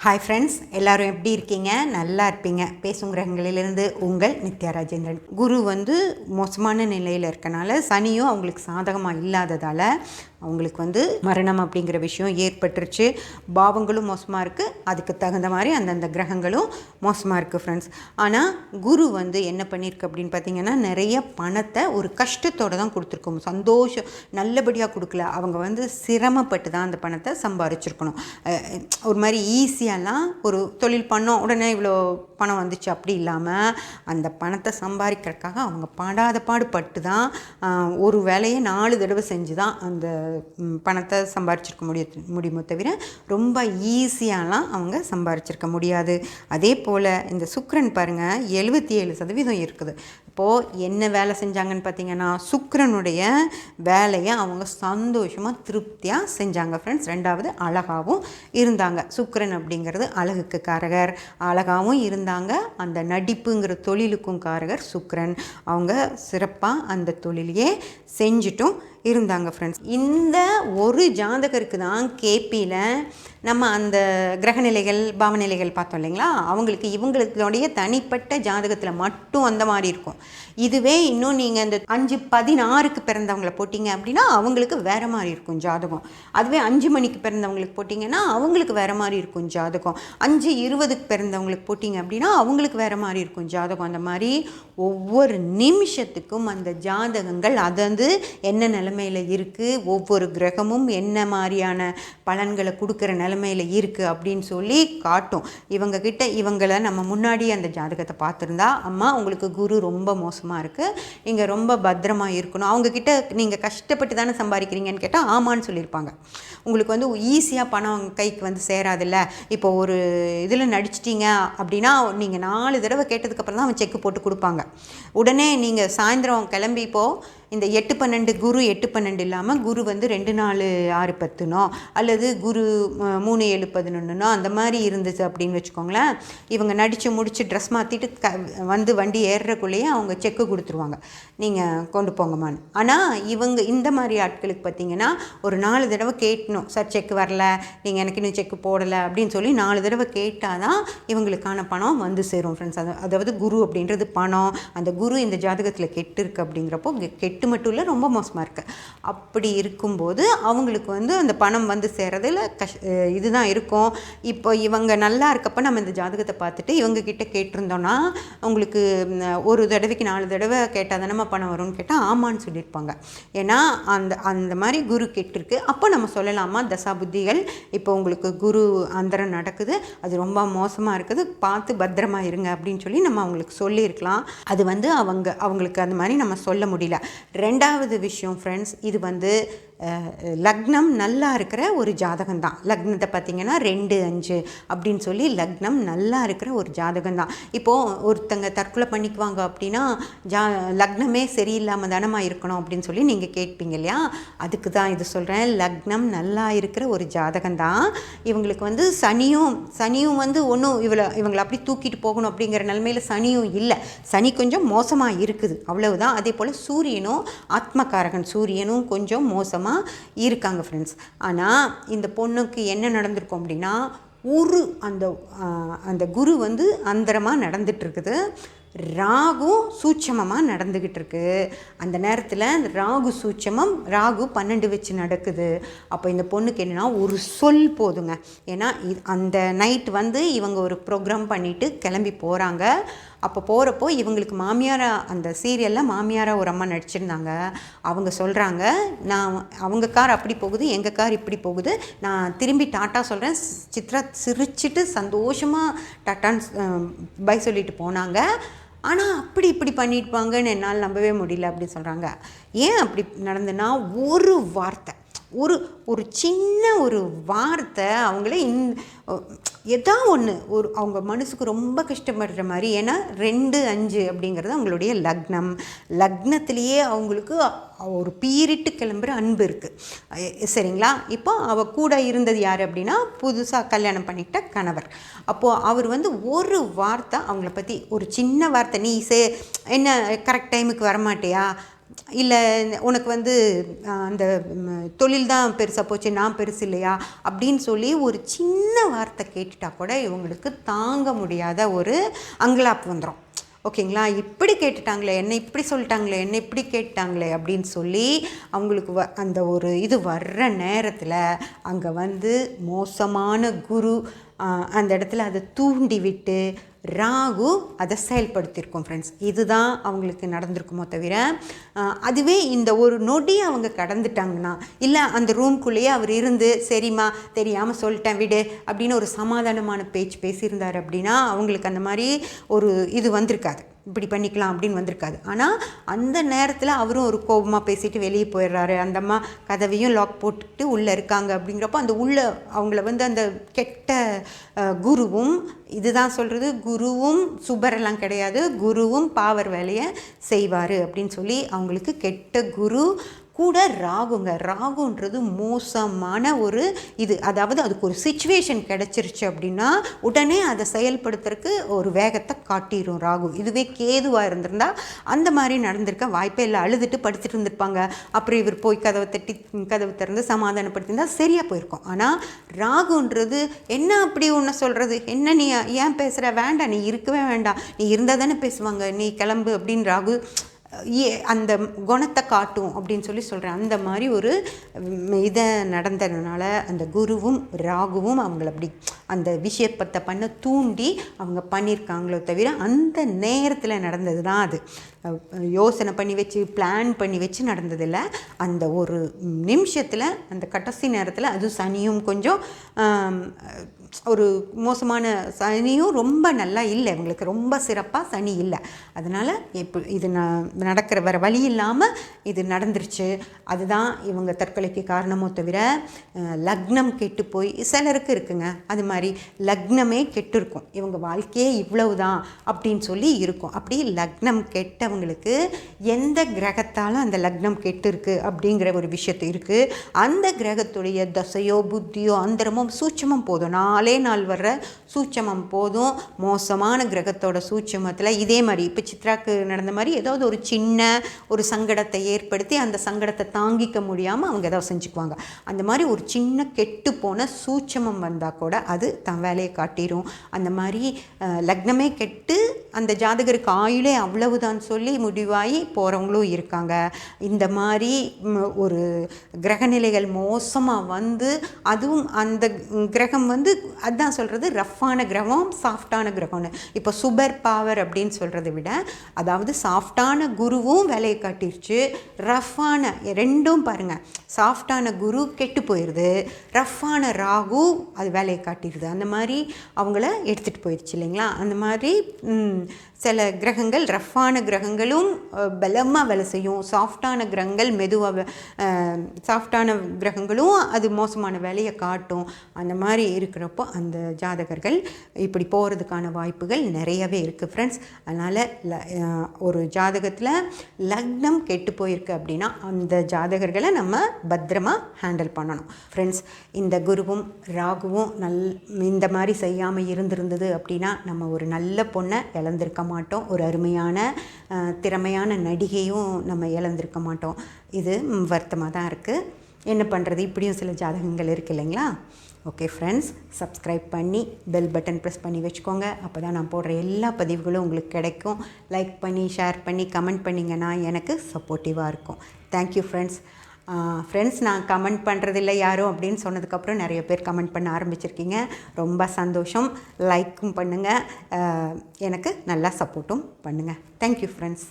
Hi friends, எல்லோரும் எப்படி இருக்கீங்க? நல்லா இருப்பீங்க. பேசும் கிரகங்களிலிருந்து உங்கள் நித்யா ராஜேந்திரன். குரு மோசமான நிலையில் இருக்கனால சனியும் அவங்களுக்கு சாதகமாக இல்லாததால் அவங்களுக்கு மரணம் அப்படிங்கிற விஷயம் ஏற்பட்டுருச்சு. பாவங்களும் மோசமாக இருக்குது, அதுக்கு தகுந்த மாதிரி அந்தந்த கிரகங்களும் மோசமாக இருக்குது ஃப்ரெண்ட்ஸ். ஆனால் குரு என்ன பண்ணியிருக்கு அப்படின்னு பார்த்தீங்கன்னா, நிறைய பணத்தை ஒரு கஷ்டத்தோடு தான் கொடுத்துருக்கோம். சந்தோஷம் நல்லபடியாக கொடுக்கல. அவங்க சிரமப்பட்டு தான் அந்த பணத்தை சம்பாரிச்சிருக்கணும். ஒரு மாதிரி ஈஸியாலாம் ஒரு தொழில் பண்ணோம் உடனே இவ்வளோ பணம் வந்துச்சு அப்படி இல்லாமல் அந்த பணத்தை சம்பாதிக்கிறதுக்காக அவங்க பாடாத பாடுபட்டு தான் ஒரு வேலையை 4 தடவை செஞ்சு தான் அந்த பணத்தை சம்பாரிச்சிருக்க முடியுமோ தவிர ரொம்ப ஈஸியாலாம் அவங்க சம்பாரிச்சிருக்க முடியாது. அதே போல் இந்த சுக்கிரன் பாருங்கள் 77% இருக்குது. இப்போது என்ன வேலை செஞ்சாங்கன்னு பார்த்தீங்கன்னா, சுக்கிரனுடைய வேலையை அவங்க சந்தோஷமாக திருப்தியாக செஞ்சாங்க ஃப்ரெண்ட்ஸ். ரெண்டாவது அழகாகவும் இருந்தாங்க. சுக்கிரன் அப்படிங்கிறது அழகுக்கு காரகர், அழகாகவும் இருந்தாங்க. அந்த நடிப்புங்கிற தொழிலுக்கும் காரகர் சுக்கிரன். அவங்க சிறப்பாக அந்த தொழிலையே செஞ்சிட்டும் இருந்தாங்க ஃப்ரெண்ட்ஸ். இந்த ஒரு ஜாதகருக்கு தான் கேபியில் நம்ம அந்த கிரகநிலைகள் பாவநிலைகள் பார்த்தோம் இல்லைங்களா, இவங்களுடைய தனிப்பட்ட ஜாதகத்தில் மட்டும் அந்த மாதிரி இருக்கும். இதுவே இன்னும் நீங்கள் இந்த 5-16க்கு பிறந்தவங்களை போட்டிங்க அப்படின்னா அவங்களுக்கு வேறு மாதிரி இருக்கும் ஜாதகம். அதுவே 5 மணிக்கு பிறந்தவங்களுக்கு போட்டிங்கன்னா அவங்களுக்கு வேறு மாதிரி இருக்கும் ஜாதகம். 5:20க்கு பிறந்தவங்களுக்கு போட்டிங்க அப்படின்னா அவங்களுக்கு வேறு மாதிரி இருக்கும் ஜாதகம். அந்த மாதிரி ஒவ்வொரு நிமிஷத்துக்கும் அந்த ஜாதகங்கள் அது என்ன நிலைமையில் இருக்குது, ஒவ்வொரு கிரகமும் என்ன மாதிரியான பலன்களை கொடுக்குற நிலைமையில் இருக்குது அப்படின்னு சொல்லி காட்டும். இவங்களை நம்ம முன்னாடி அந்த ஜாதகத்தை பார்த்துருந்தா, அம்மா உங்களுக்கு குரு ரொம்ப மோசமாக இருக்குது, நீங்கள் ரொம்ப பத்திரமாக இருக்கணும், அவங்கக்கிட்ட நீங்கள் கஷ்டப்பட்டு தானே சம்பாதிக்கிறீங்கன்னு கேட்டால் ஆமான்னு சொல்லியிருப்பாங்க. உங்களுக்கு ஈஸியாக பணம் கைக்கு சேராதில்ல. இப்போ ஒரு இதில் நடிச்சிட்டிங்க அப்படின்னா நீங்கள் 4 தடவை கேட்டதுக்கப்புறம் தான் அவன் செக்கு போட்டு கொடுப்பாங்க. உடனே நீங்கள் சாயந்தரம் கிளம்பி இப்போது இந்த 8-12 குரு 8-12 இல்லாமல் குரு 2-4-6-10 அல்லது குரு 3-7-11 அந்த மாதிரி இருந்துச்சு அப்படின்னு வச்சுக்கோங்களேன். இவங்க நடித்து முடித்து ட்ரெஸ் மாற்றிட்டு வண்டி ஏறுறக்குள்ளேயே அவங்க செக்கு கொடுத்துருவாங்க, நீங்கள் கொண்டு போங்கம்மான்னு. ஆனால் இந்த மாதிரி ஆட்களுக்கு பார்த்திங்கன்னா ஒரு 4 தடவை கேட்கணும். சார் செக்கு வரல, நீங்கள் எனக்கு இன்னும் செக்கு போடலை அப்படின்னு சொல்லி 4 தடவை கேட்டால் தான் இவங்களுக்கான பணம் சேரும் ஃப்ரெண்ட்ஸ். அதாவது குரு அப்படின்றது பணம். அந்த குரு இந்த ஜாதகத்தில் கெட்டு இருக்குது அப்படிங்கிறப்போ கெட்டு மட்டும் இல்லை, ரொம்ப மோசமாக இருக்குது. அப்படி இருக்கும்போது அவங்களுக்கு அந்த பணம் சேரதில் இதுதான் இருக்கும். இப்போ இவங்க நல்லா இருக்கப்போ நம்ம இந்த ஜாதகத்தை பார்த்துட்டு இவங்கக்கிட்ட கேட்டிருந்தோன்னா உங்களுக்கு ஒரு தடவைக்கு 4 தடவை கேட்டால் தானே பணம் வரும்னு கேட்டால் ஆமான்னு சொல்லியிருப்பாங்க. ஏன்னா அந்த மாதிரி குரு கெட்டிருக்கு. அப்போ நம்ம சொல்லலாமா, தசா புத்திகள் இப்போ உங்களுக்கு குரு அந்தரம் நடக்குது, அது ரொம்ப மோசமாக இருக்குது, பார்த்து பத்திரமா இருங்க அப்படின்னு சொல்லி நம்ம அவங்களுக்கு சொல்லியிருக்கலாம். அது அவங்களுக்கு அந்த மாதிரி நம்ம சொல்ல முடியல. ரெண்டாவது விஷயம் ஃப்ரெண்ட்ஸ், இது லக்னம் நல்லா இருக்கிற ஒரு ஜாதகம் தான். லக்னத்தை பார்த்திங்கன்னா 2-5 அப்படின்னு சொல்லி லக்னம் நல்லா இருக்கிற ஒரு ஜாதகம் தான். இப்போது ஒருத்தங்க தற்கொலை பண்ணிக்குவாங்க அப்படின்னா லக்னமே சரியில்லாமல் தானமா இருக்கணும் அப்படின்னு சொல்லி நீங்கள் கேட்பீங்க இல்லையா, அதுக்கு தான் இது சொல்கிறேன். லக்னம் நல்லா இருக்கிற ஒரு ஜாதகம் தான். இவங்களுக்கு சனியும் ஒன்றும் இவங்களை அப்படி தூக்கிட்டு போகணும் அப்படிங்கிற நிலைமையில் சனியும் இல்லை. சனி கொஞ்சம் மோசமாக இருக்குது, அவ்வளவுதான். அதே போல் சூரியனும் ஆத்மகாரகன் சூரியனும் கொஞ்சம் மோசமாக இருக்காங்க ஃப்ரெண்ட்ஸ். ஆனால் இந்த பொண்ணுக்கு என்ன நடந்திருக்கும் அப்படின்னா, அந்த குரு அந்தரமாக நடந்துகிட்ருக்குது, ராகு சூட்சமமாக நடந்துக்கிட்டு இருக்கு. அந்த நேரத்தில் அந்த ராகு சூட்சமம் ராகு 12 வச்சு நடக்குது. அப்போ இந்த பொண்ணுக்கு என்னென்னா ஒரு சொல் போதுங்க. ஏன்னா அந்த நைட் இவங்க ஒரு ப்ரோக்ராம் பண்ணிவிட்டு கிளம்பி போகிறாங்க. அப்போ போகிறப்போ இவங்களுக்கு மாமியாராக அந்த சீரியலில் மாமியாராக ஒரு அம்மா நடிச்சிருந்தாங்க. அவங்க சொல்கிறாங்க, நான் அவங்க கார் அப்படி போகுது, எங்கள் கார் இப்படி போகுது, நான் திரும்பி டாட்டா சொல்கிறேன். சித்ரா சிரிச்சிட்டு சந்தோஷமாக டாட்டான்னு பை சொல்லிட்டு போனாங்க. ஆனால் அப்படி இப்படி பண்ணியிருப்பாங்கன்னு என்னால் நம்பவே முடியல அப்படின்னு சொல்கிறாங்க. ஏன் அப்படி நடந்துன்னா, ஒரு வார்த்தை, ஒரு சின்ன ஒரு வார்த்தை அவங்கள அவங்க மனசுக்கு ரொம்ப கஷ்டப்படுற மாதிரி. ஏன்னா 2-5 அப்படிங்கிறது அவங்களுடைய லக்னத்திலேயே அவங்களுக்கு ஒரு பீரிட்டு கிளம்புற அன்பு இருக்குது, சரிங்களா. இப்போ அவள் கூட இருந்தது யார் அப்படின்னா, புதுசாக கல்யாணம் பண்ணிக்கிட்ட கணவர். அப்போது அவர் ஒரு வார்த்தை அவங்கள பற்றி, ஒரு சின்ன வார்த்தை, நீ என்ன கரெக்ட் டைமுக்கு வரமாட்டியா, இல்லை உனக்கு வந்து அந்த தொழில் தான் பெருசாக போச்சு, நான் பெருசு இல்லையா அப்படின்னு சொல்லி ஒரு சின்ன வார்த்தை கேட்டுட்டா கூட இவங்களுக்கு தாங்க முடியாத ஒரு அங்கலாப்பு வந்துடும். ஓகேங்களா? இப்படி கேட்டுட்டாங்களே, என்னை இப்படி சொல்லிட்டாங்களே, என்னை இப்படி கேட்டாங்களே அப்படின்னு சொல்லி அவங்களுக்கு அந்த ஒரு இது வர்ற நேரத்தில் அங்கே வந்து மோசமான குரு அந்த இடத்துல அதை தூண்டி விட்டு ராகு அதை செயல்படுத்தியிருக்கோம் ஃப்ரெண்ட்ஸ். இதுதான் அவங்களுக்கு நடந்திருக்குமோ தவிர, அதுவே இந்த ஒரு நொடி அவங்க கடந்துட்டாங்கன்னா, இல்லை அந்த ரூம்குள்ளேயே அவர் இருந்து சரிம்மா தெரியாமல் சொல்லிட்டேன் விடு அப்படின்னு ஒரு சமாதானமான பேச்சு பேசியிருந்தார் அப்படின்னா அவங்களுக்கு அந்த மாதிரி ஒரு இது வந்திருக்காது, இப்படி பண்ணிக்கலாம் அப்படின்னு வந்திருக்காது. ஆனால் அந்த நேரத்தில் அவரும் ஒரு கோபமாக பேசிட்டு வெளியே போயிடுறாரு. அந்த அம்மா கதவையும் லாக் போட்டுட்டு உள்ளே இருக்காங்க. அப்படிங்கிறப்போ அந்த உள்ள அவங்கள வந்து அந்த கெட்ட குருவும், இதுதான் சொல்கிறது, குருவும் சுபரெல்லாம் கிடையாது, குருவும் பாவர் வேலையை செய்வார் அப்படின்னு சொல்லி அவங்களுக்கு கெட்ட குரு கூட ராகுங்க. ராகுன்றது மோசமான ஒரு இது, அதாவது அதுக்கு ஒரு சிச்சுவேஷன் கிடச்சிருச்சு அப்படின்னா உடனே அதை செயல்படுத்துறதுக்கு ஒரு வேகத்தை காட்டிடும் ராகு. இதுவே கேதுவாக இருந்திருந்தால் அந்த மாதிரி நடந்திருக்க வாய்ப்பே இல்லை. அழுதுட்டு படுத்துட்டு இருந்திருப்பாங்க, அப்புறம் இவர் போய் கதவை திறந்து சமாதானப்படுத்தியிருந்தால் சரியாக போயிருக்கும். ஆனால் ராகுன்றது என்ன அப்படி ஒன்று சொல்கிறது, என்ன நீ ஏன் பேசுகிற, வேண்டாம் நீ இருக்கவே வேண்டாம், நீ இருந்தால் தானே பேசுவாங்க, நீ கிளம்பு அப்படின்னு ராகு அந்த குணத்தை காட்டும் அப்படின்னு சொல்லி சொல்கிறேன். அந்த மாதிரி ஒரு இதை நடந்ததுனால அந்த குருவும் ராகுவும் அவங்கள அப்படி அந்த விஷயத்தை பண்ண தூண்டி அவங்க பண்ணியிருக்காங்களோ தவிர அந்த நேரத்தில் நடந்தது தான் அது. யோசனை பண்ணி வச்சு பிளான் பண்ணி வச்சு நடந்ததில்லை. அந்த ஒரு நிமிஷத்தில் அந்த கடைசி நேரத்தில் அது சனியும் கொஞ்சம் ஒரு மோசமான, சனியும் ரொம்ப நல்லா இல்லை, இவங்களுக்கு ரொம்ப சிறப்பாக சனி இல்லை. அதனால் இப்போ இது நடக்கிற வேறு வழி இல்லாமல் இது நடந்துருச்சு. அதுதான் இவங்க தற்கொலைக்கு காரணமோ தவிர லக்னம் கெட்டு போய் சிலருக்கு இருக்குங்க, அது மாதிரி லக்னமே கெட்டு இருக்கும், இவங்க வாழ்க்கையே இவ்வளவு தான் அப்படின்னு சொல்லி இருக்கும். அப்படி லக்னம் கெட்டவங்களுக்கு எந்த கிரகத்தாலும் அந்த லக்னம் கெட்டு இருக்குது அப்படிங்கிற ஒரு விஷயத்து இருக்குது. அந்த கிரகத்துடைய தசையோ புத்தியோ அந்தரமோ சூட்சமம் போதும், நாள் வர்ற சூட்சமம் போதும். மோசமான கிரகத்தோட சூட்சமத்தில் இதே மாதிரி இப்போ சித்ராக்கு நடந்த மாதிரி ஏதாவது ஒரு சின்ன ஒரு சங்கடத்தை ஏற்படுத்தி அந்த சங்கடத்தை தாங்கிக்க முடியாமல் அவங்க ஏதாவது செஞ்சுக்குவாங்க. அந்த மாதிரி ஒரு சின்ன கெட்டு போன சூட்சமம் வந்தால் கூட அது தன் வேலையை காட்டிடும். அந்த மாதிரி லக்னமே கெட்டு அந்த ஜாதகருக்கு ஆயுளே அவ்வளவுதான் சொல்லி முடிவாகி போகிறவங்களும் இருக்காங்க. இந்த மாதிரி ஒரு கிரகநிலைகள் மோசமாக வந்து அதுவும் அந்த கிரகம் வந்து அதுதான் சொல்கிறது ரஃப்பான கிரகம் சாஃப்டான கிரகம்னு. இப்போ சூப்பர் பவர் அப்படின்னு சொல்கிறத விட, அதாவது சாஃப்டான குருவும் வேலையை காட்டிடுச்சு, ரஃப்பான ரெண்டும் பாருங்கள், சாஃப்டான குரு கெட்டு போயிடுது, ரஃப்பான ராகு அது வேலையை காட்டிடுது. அந்த மாதிரி அவங்கள எடுத்துகிட்டு போயிடுச்சு இல்லைங்களா. அந்த மாதிரி சில கிரகங்கள் ரஃப்பான கிரகங்களும் பலமாக வேலை செய்யும், சாஃப்டான கிரகங்கள் மெதுவாக, சாஃப்டான கிரகங்களும் அது மோசமான வேலையை காட்டும். அந்த மாதிரி இருக்கிறப்போ அந்த ஜாதகர்கள் இப்படி போகிறதுக்கான வாய்ப்புகள் நிறையவே இருக்குது ஃப்ரெண்ட்ஸ். அதனால் ஒரு ஜாதகத்தில் லக்னம் கெட்டு போயிருக்கு அப்படின்னா அந்த ஜாதகர்களை நம்ம பத்திரமாக ஹேண்டில் பண்ணணும் ஃப்ரெண்ட்ஸ். இந்த குருவும் ராகுவும் இந்த மாதிரி செய்யாமல் இருந்திருந்தது அப்படின்னா நம்ம ஒரு நல்ல பொண்ணை இழந்திருக்க மாட்டோம், ஒரு அருமையான திறமையான நடிகையும் நம்ம இழந்திருக்க மாட்டோம். இது வருத்தமாக தான் இருக்குது. என்ன பண்ணுறது, இப்படியும் சில ஜாதகங்கள் இருக்குது இல்லைங்களா. ஓகே ஃப்ரெண்ட்ஸ், சப்ஸ்கிரைப் பண்ணி பெல் பட்டன் ப்ரெஸ் பண்ணி வச்சுக்கோங்க. அப்போ தான் நான் போடுற எல்லா பதிவுகளும் உங்களுக்கு கிடைக்கும். லைக் பண்ணி ஷேர் பண்ணி கமெண்ட் பண்ணிங்கன்னா எனக்கு சப்போர்ட்டிவாக இருக்கும். Thank you friends. ஃப்ரெண்ட்ஸ், நான் கமெண்ட் பண்ணுறதில்ல யாரும் அப்படின்னு சொன்னதுக்கப்புறம் நிறைய பேர் கமெண்ட் பண்ண ஆரம்பிச்சிருக்கீங்க. ரொம்ப சந்தோஷம். லைக்கும் பண்ணுங்கள், எனக்கு நல்லா சப்போர்ட்டும் பண்ணுங்கள். Thank you friends.